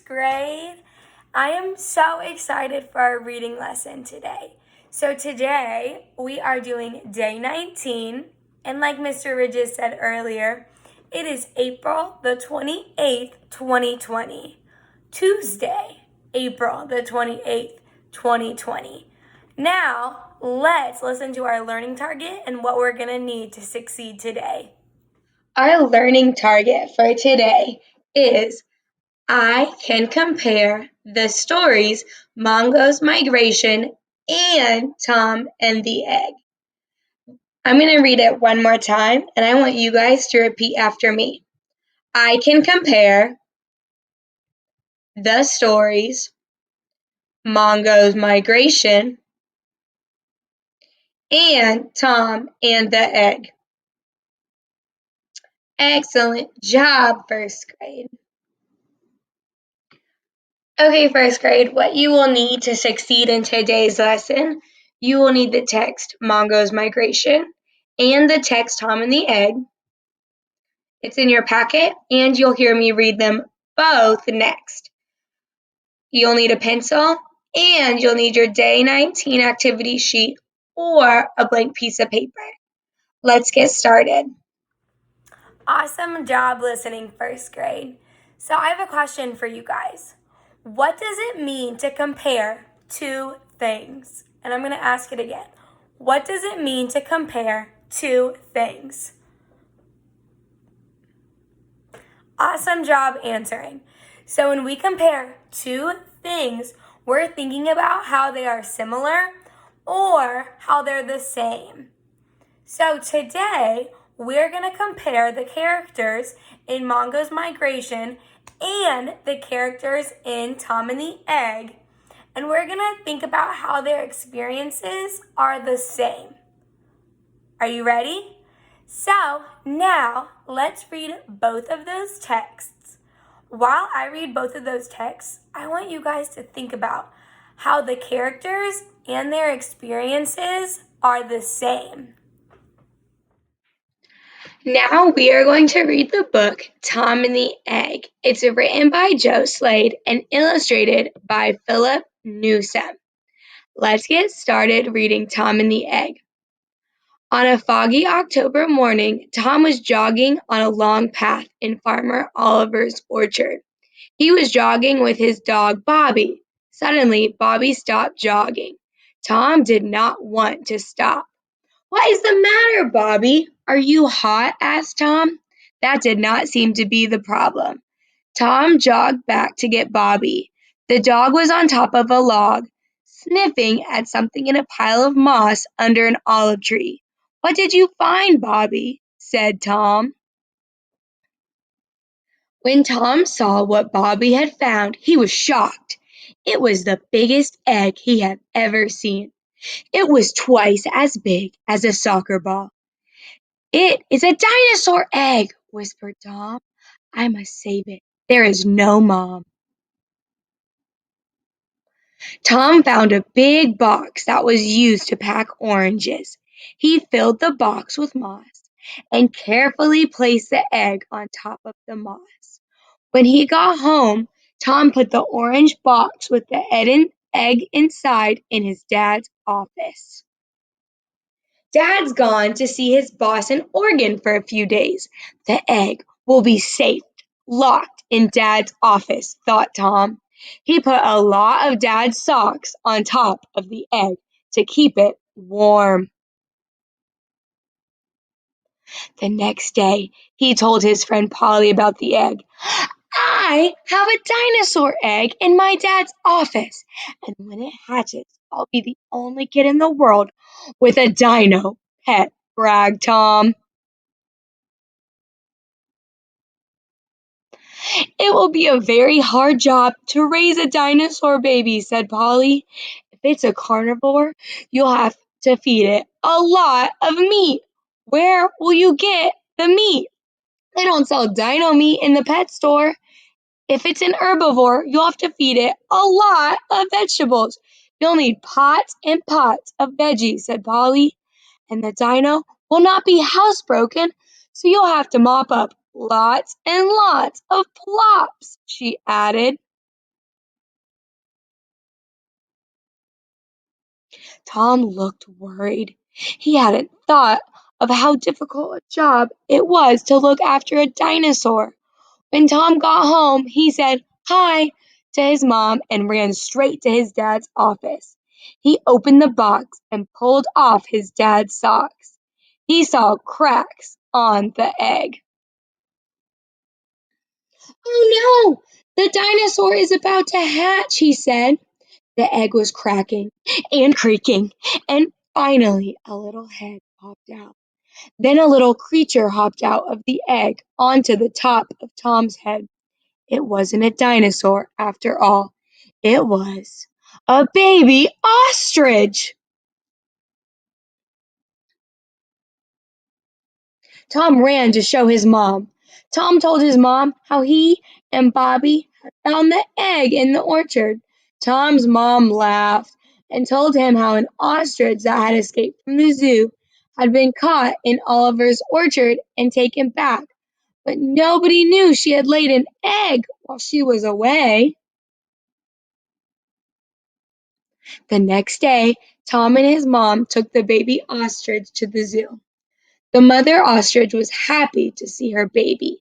grade. I am so excited for our reading lesson today. So, today we are doing day 19, and like Mr. Ridges said earlier, it is April the 28th, 2020. Tuesday, April the 28th, 2020. Now, let's listen to our learning target and what we're going to need to succeed today. Our learning target for today is I can compare the stories Mongo's Migration and Tom and the Egg. I'm going to read it one more time, and I want you guys to repeat after me. I can compare the stories Mongo's Migration and Tom and the Egg. Excellent job, first grade. Okay, first grade, what you will need to succeed in today's lesson, you will need the text Mongo's Migration and the text Tom and the Egg. It's in your packet, and you'll hear me read them both next. You'll need a pencil, and you'll need your day 19 activity sheet or a blank piece of paper. Let's get started. Awesome job listening, first grade. So, I have a question for you guys. What does it mean to compare two things? And I'm going to ask it again. What does it mean to compare two things? Awesome job answering. So, when we compare two things, we're thinking about how they are similar or how they're the same. So, today, we're going to compare the characters in Mongo's Migration and the characters in Tom and the Egg. And we're going to think about how their experiences are the same. Are you ready? So, now let's read both of those texts. While I read both of those texts, I want you guys to think about how the characters and their experiences are the same. Now we are going to read the book Tom and the Egg. It's written by Joe Slade and illustrated by Philip Newsome. Let's get started reading Tom and the Egg. On a foggy October morning, Tom was jogging on a long path in Farmer Oliver's orchard. He was jogging with his dog Bobby. Suddenly, Bobby stopped jogging. Tom did not want to stop. "What is the matter, Bobby? Are you hot?" asked Tom. That did not seem to be the problem. Tom jogged back to get Bobby. The dog was on top of a log, sniffing at something in a pile of moss under an olive tree. "What did you find, Bobby?" said Tom. When Tom saw what Bobby had found, he was shocked. It was the biggest egg he had ever seen. It was twice as big as a soccer ball. "It is a dinosaur egg," whispered Tom. "I must save it. There is no mom." Tom found a big box that was used to pack oranges. He filled the box with moss and carefully placed the egg on top of the moss. When he got home, Tom put the orange box with the egg inside in his dad's office. "Dad's gone to see his boss in Oregon for a few days. The egg will be safe, locked in Dad's office," thought Tom. He put a lot of Dad's socks on top of the egg to keep it warm. The next day, he told his friend Polly about the egg. "I have a dinosaur egg in my dad's office, and when it hatches, I'll be the only kid in the world with a dino pet," bragged Tom. "It will be a very hard job to raise a dinosaur baby," said Polly. "If it's a carnivore, you'll have to feed it a lot of meat. Where will you get the meat? They don't sell dino meat in the pet store. If it's an herbivore, you'll have to feed it a lot of vegetables. You'll need pots and pots of veggies," said Polly. "And the dino will not be housebroken, so you'll have to mop up lots and lots of plops," she added. Tom looked worried. He hadn't thought of how difficult a job it was to look after a dinosaur. When Tom got home, he said hi to his mom and ran straight to his dad's office. He opened the box and pulled off his dad's socks. He saw cracks on the egg. Oh no! The dinosaur is about to hatch, he said. The egg was cracking and creaking, and finally a little head popped out. Then a little creature hopped out of the egg onto the top of Tom's head. It wasn't a dinosaur after all. It was a baby ostrich. Tom ran to show his mom. Tom told his mom how he and Bobby had found the egg in the orchard. Tom's mom laughed and told him how an ostrich that had escaped from the zoo had been caught in Oliver's orchard and taken back, but nobody knew she had laid an egg while she was away. The next day, Tom and his mom took the baby ostrich to the zoo. The mother ostrich was happy to see her baby.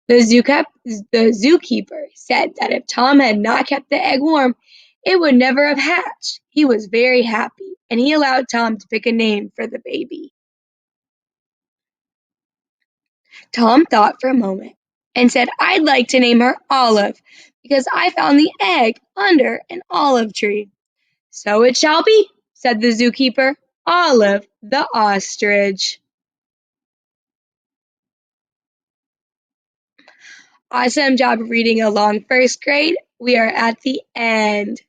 The zookeeper said that if Tom had not kept the egg warm, it would never have hatched. He was very happy, and he allowed Tom to pick a name for the baby. Tom thought for a moment and said, I'd like to name her Olive because I found the egg under an olive tree. So it shall be, said the zookeeper. Olive the ostrich. Awesome job reading along first grade. We are at the end.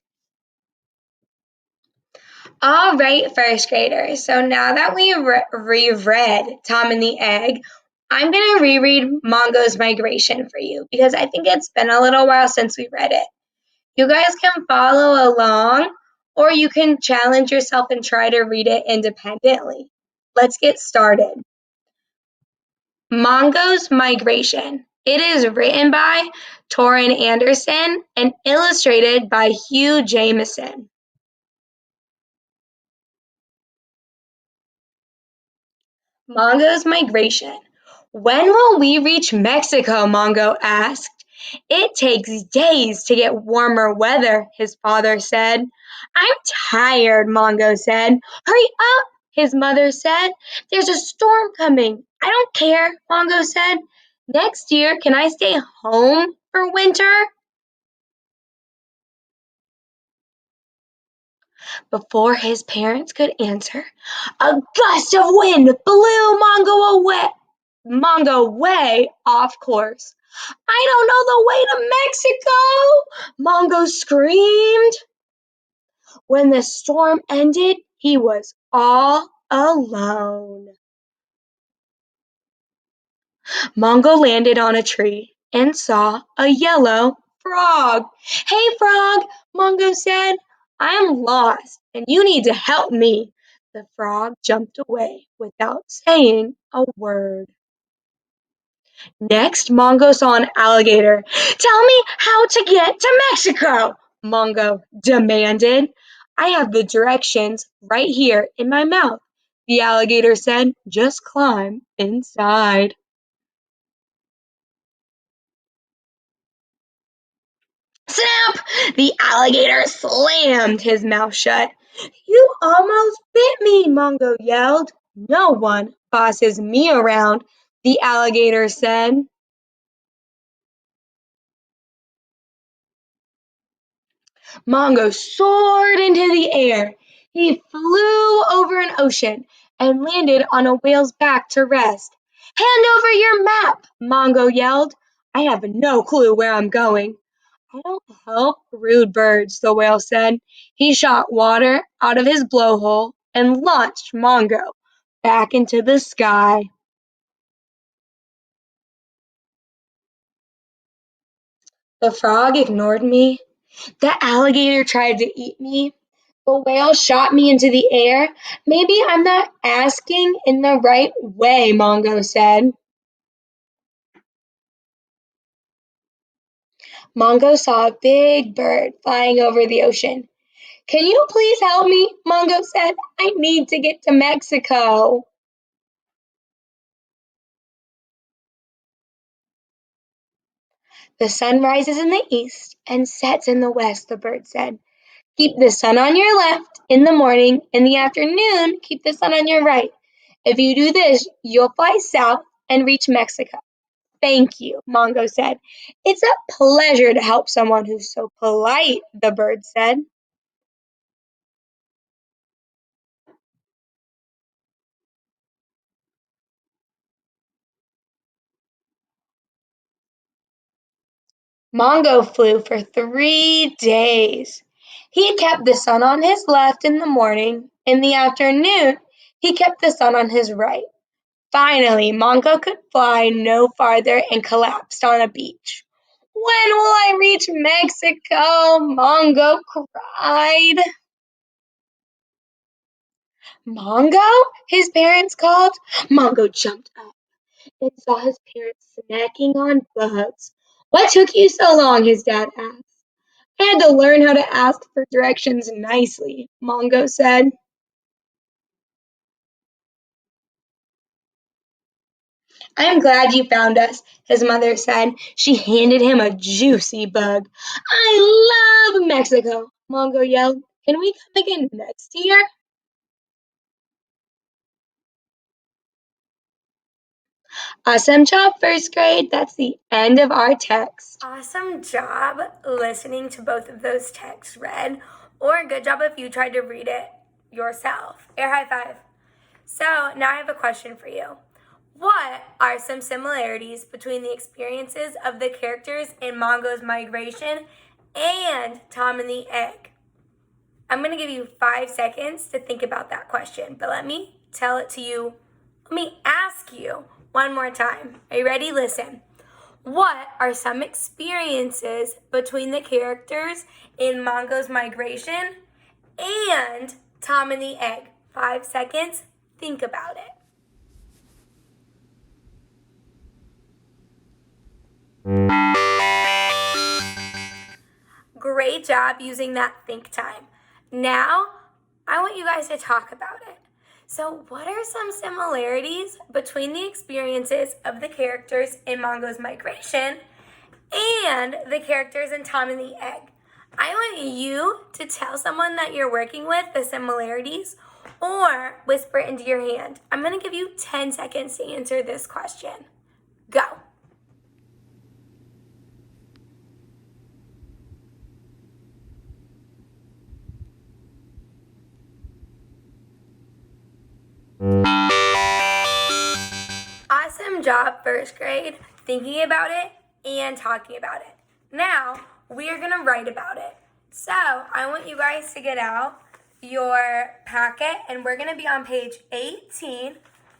All right, first graders. So now that we reread Tom and the Egg, I'm going to reread Mongo's Migration for you because I think it's been a little while since we read it. You guys can follow along or you can challenge yourself and try to read it independently. Let's get started. Mongo's Migration. It is written by Torrin Anderson and illustrated by Hugh Jameson. Mongo's Migration. When will we reach Mexico? Mongo asked. It takes days to get warmer weather, his father said. I'm tired, Mongo said. Hurry up, his mother said. There's a storm coming. I don't care, Mongo said. Next year, can I stay home for winter? Before his parents could answer, a gust of wind blew Mongo way off course. I don't know the way to Mexico, Mongo screamed. When the storm ended, he was all alone. Mongo landed on a tree and saw a yellow frog. Hey, frog, Mongo said. I'm lost and you need to help me. The frog jumped away without saying a word. Next, Mongo saw an alligator. Tell me how to get to Mexico, Mongo demanded. I have the directions right here in my mouth, the alligator said. Just climb inside. Snap! The alligator slammed his mouth shut. You almost bit me, Mongo yelled. No one bosses me around, the alligator said. Mongo soared into the air. He flew over an ocean and landed on a whale's back to rest. Hand over your map, Mongo yelled. I have no clue where I'm going. I don't help rude birds, the whale said. He shot water out of his blowhole and launched Mongo back into the sky. The frog ignored me. The alligator tried to eat me. The whale shot me into the air. Maybe I'm not asking in the right way, Mongo said. Mongo saw a big bird flying over the ocean. Can you please help me? Mongo said. I need to get to Mexico. The sun rises in the east and sets in the west, the bird said. Keep the sun on your left in the morning. In the afternoon, keep the sun on your right. If you do this, you'll fly south and reach Mexico. Thank you, Mongo said. It's a pleasure to help someone who's so polite, the bird said. Mongo flew for 3 days. He kept the sun on his left in the morning. In the afternoon, he kept the sun on his right. Finally, Mongo could fly no farther and collapsed on a beach. When will I reach Mexico? Mongo cried. Mongo? His parents called. Mongo jumped up and saw his parents snacking on bugs. What took you so long? His dad asked. I had to learn how to ask for directions nicely, Mongo said. I am glad you found us, his mother said. She handed him a juicy bug. I love Mexico, Mongo yelled. Can we come again next year? Awesome job, first grade. That's the end of our text. Awesome job listening to both of those texts read, or good job if you tried to read it yourself. Air high five. So now I have a question for you. What are some similarities between the experiences of the characters in Mongo's Migration and Tom and the Egg? I'm going to give you 5 seconds to think about that question, but let me tell it to you. Let me ask you one more time. Are you ready? Listen. What are some experiences between the characters in Mongo's Migration and Tom and the Egg? 5 seconds. Think about it. Great job using that think time. Now, I want you guys to talk about it. So, what are some similarities between the experiences of the characters in Mongo's Migration and the characters in Tom and the Egg? I want you to tell someone that you're working with the similarities or whisper it into your hand. I'm going to give you 10 seconds to answer this question. Go. Awesome job, first grade, thinking about it and talking about it. Now, we are going to write about it. So, I want you guys to get out your packet, and we're going to be on page 18,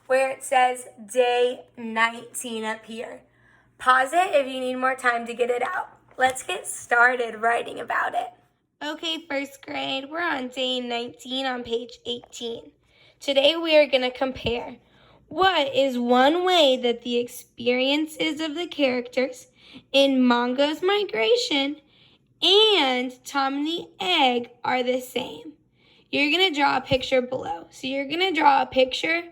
where it says day 19 up here. Pause it if you need more time to get it out. Let's get started writing about it. Okay, first grade, we're on day 19 on page 18. Today we are going to compare. What is one way that the experiences of the characters in Mongo's Migration and Tom and the Egg are the same? You're going to draw a picture below. So you're going to draw a picture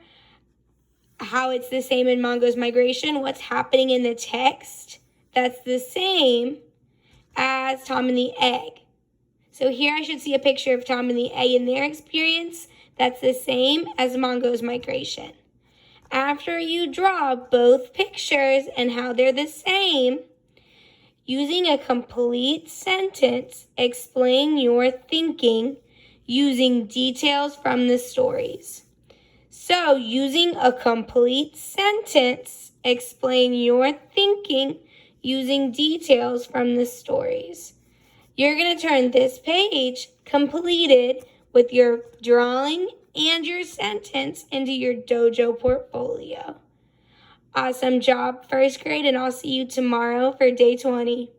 how it's the same in Mongo's Migration, what's happening in the text that's the same as Tom and the Egg. So here I should see a picture of Tom and the Egg in their experience that's the same as Mongo's Migration. After you draw both pictures and how they're the same, using a complete sentence, explain your thinking using details from the stories. So, using a complete sentence, explain your thinking using details from the stories. You're going to turn this page completed with your drawing and your sentence into your Dojo Portfolio. Awesome job, first grade, and I'll see you tomorrow for day 20.